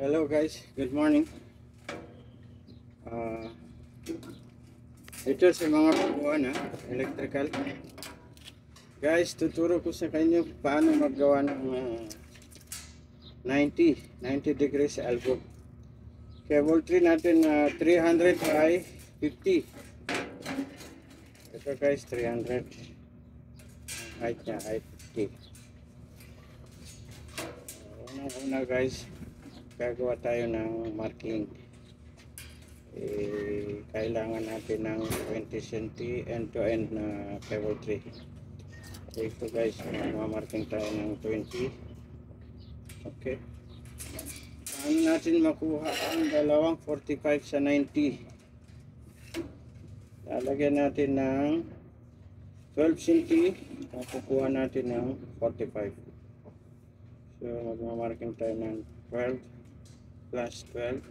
Hello guys, good morning. Ah, ito sa mga paggawa na electrical. Guys, tuturo ko sa kanyo paano maggawa ng 90 degrees elbow. Kaya voltage natin 300 by 50. Ito guys, 300. Height niya, height 50. Una guys, gagawa tayo ng marking. Kailangan natin ng 20 cm end-to-end na cable tray. Ito guys, marking tayo ng 20. Okay. Paano natin makuha ang dalawang 45 sa 90? Lalagyan natin ng 12 cm. Makukuha natin ng 45. So magmamarking tayo ng 12 plus 12.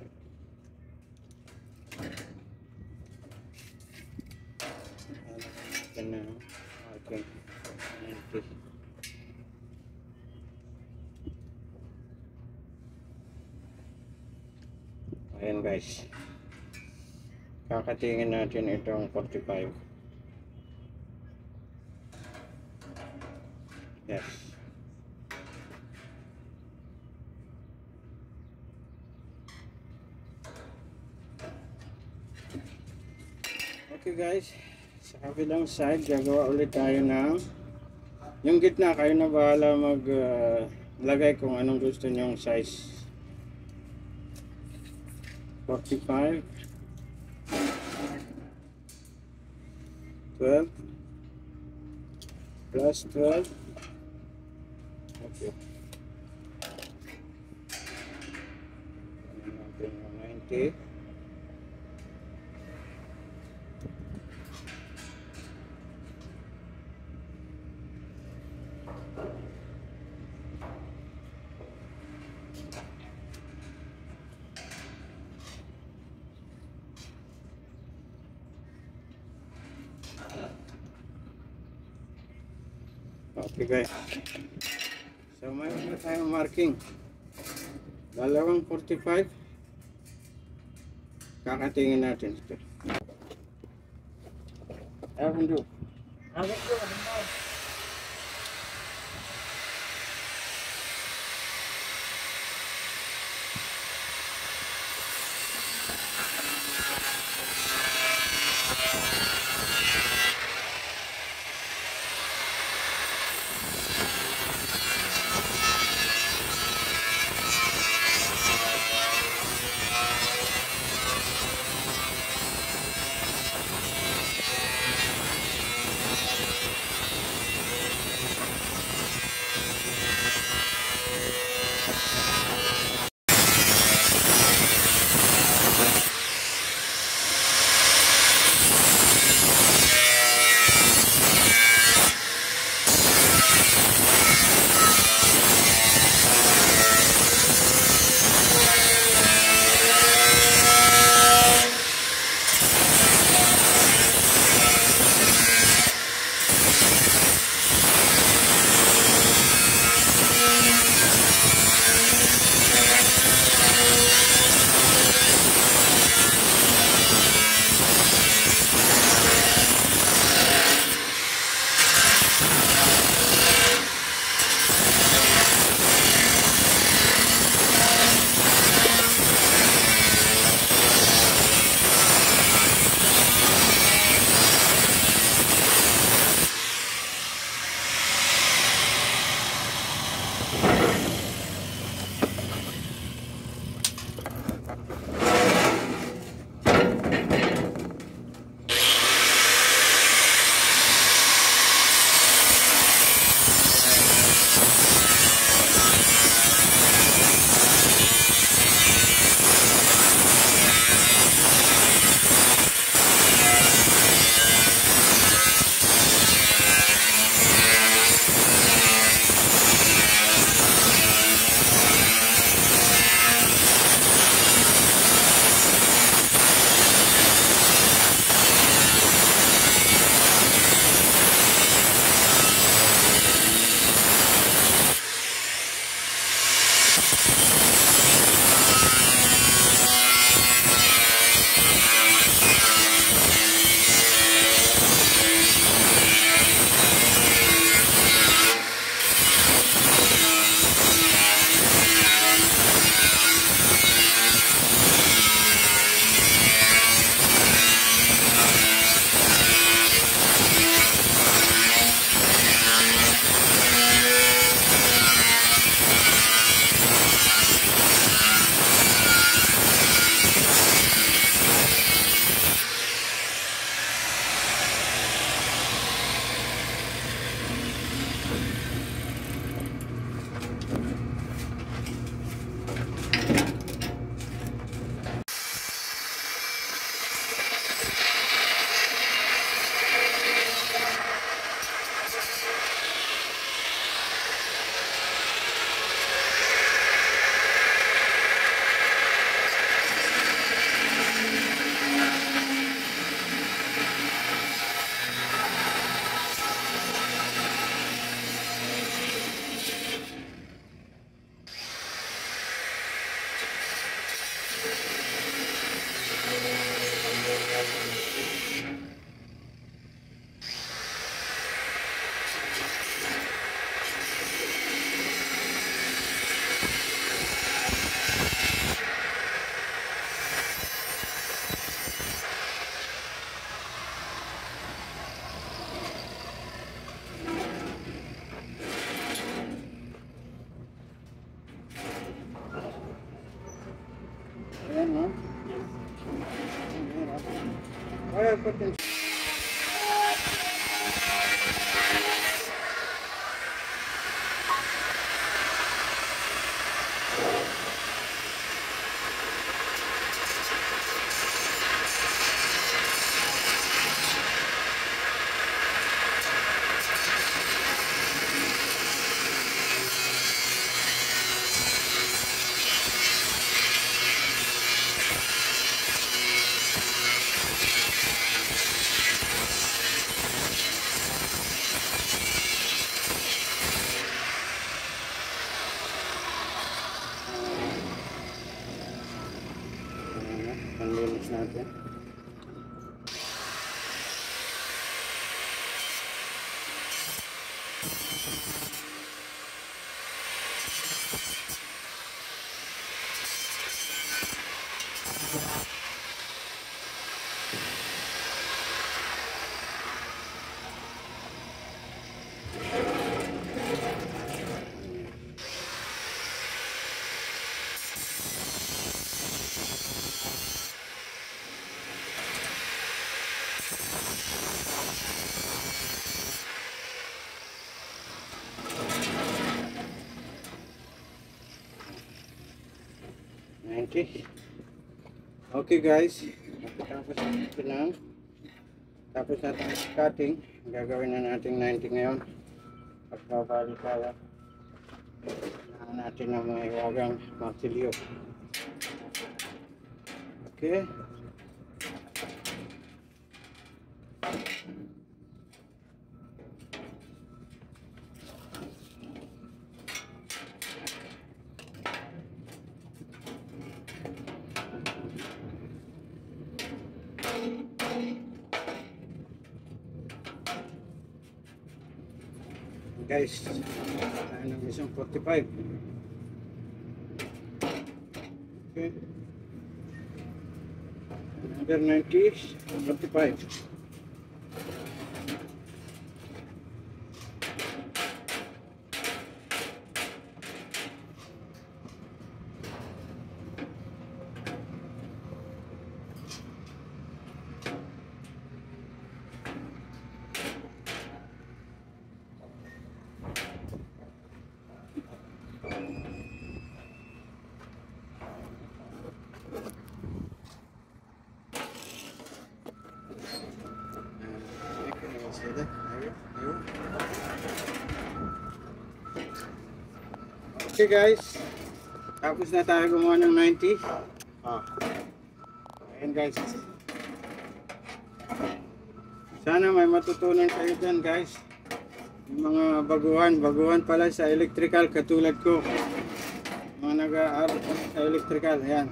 Natin na marking 90. Ayan guys, kakatingin natin itong 45. Yes. Okay guys, sa kabilang side gagawa ulit tayo ng yung gitna. Kayo na bahala lagay kung anong gusto nyong size. 45 12 plus 12. Okay, natin yung 90. Okay guys, so mayroon na tayong marking dalawang 45. Kakatingin natin ito. Ewan do. Yan, no? Kaya ko din. Panlinis natin. Okay guys, tapos natin cutting. Gagawin na natin 90 ngayon. Pagbabali tayo natin ang mga iwagang martilyo. Okay. Guys, tayo ng isang 45. Okay. Another 90, 45. Okay guys, tapos na tayo gumawa ng 90. Ayan guys, sana may matutunan kayo dyan guys. Yung mga baguhan pala sa electrical katulad ko, mga nag-aaral sa electrical. Ayan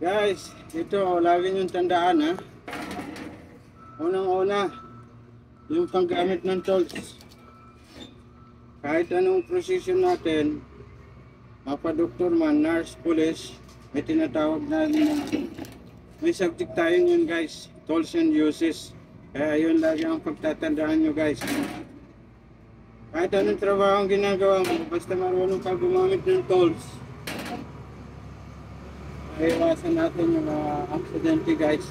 guys, ito lagi nyo tandaan ha. Unang-una, yung paggamit ng tools. Kahit anong prosesyon natin, mapadoktor man, nurse, police, may tinatawag na may subject tayo yun guys, tools and uses. Kaya yun lagi ang pagtatandaan nyo guys. Kahit anong trabaho ang ginagawa mo, basta marunong ka gumamit ng tools, ay iwasan natin yung mga aksidente guys.